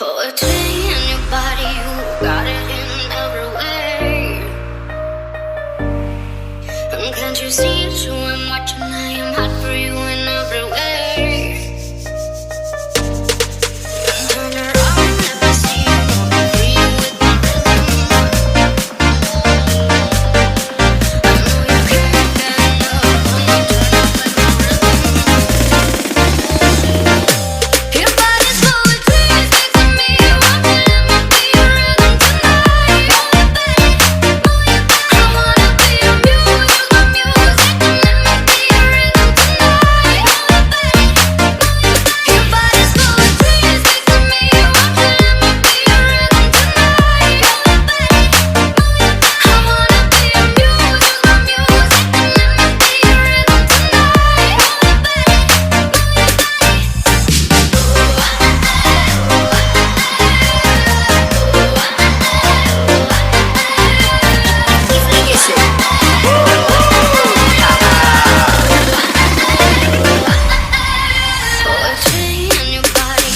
Poetry in your body, you got it in every way. And can't you see it's true? I'm watching, I am hot for you in every way. Turn around, let me see you free with my rhythm. I know you can't stand up when you turn up like a rhythm. Your body's poetry, speak to me. I want you, let me be your rhythm tonight. I wanna be your muse, use my music and let me be your rhythm tonight. Your body's poetry, speak to me. I want you, let me be your rhythm tonight. I wanna be your muse, use my music and let me be your rhythm Poetry in your body,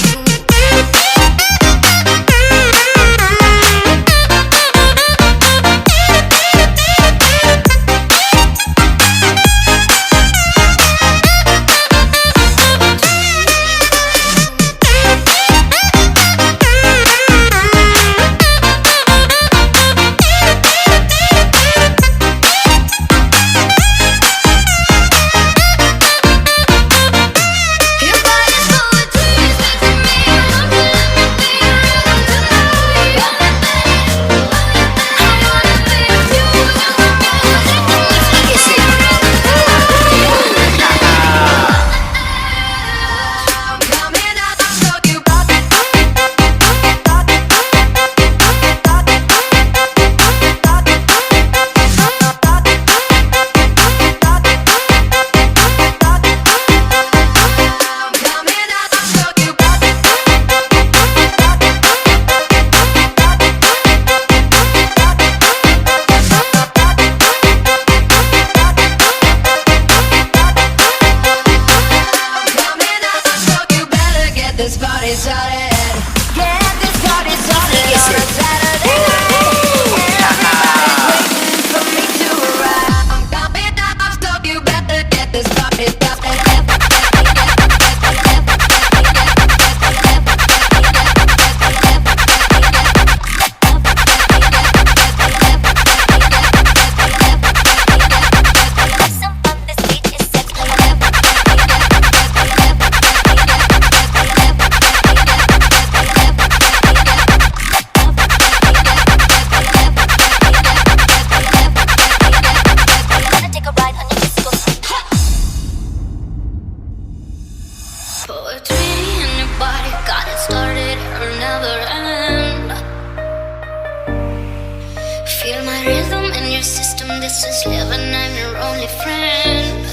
your body's poetry, speak to me. I want you, let me be your rhythm tonight. I wanna be your muse, use my music and let me be your rhythm I'm coming out, I'll show you about it. I'm coming out, I'll show you about it. I'm coming out, I'll show you better. Get this party started. Get this party started on a Saturday night. Everybody's waiting for me to arrive. I'm coming out, I'll show you better. Get this party started. Poetry in your body, got it started, it'll never end. Feel my rhythm in your system, this is living, I'm your only friend.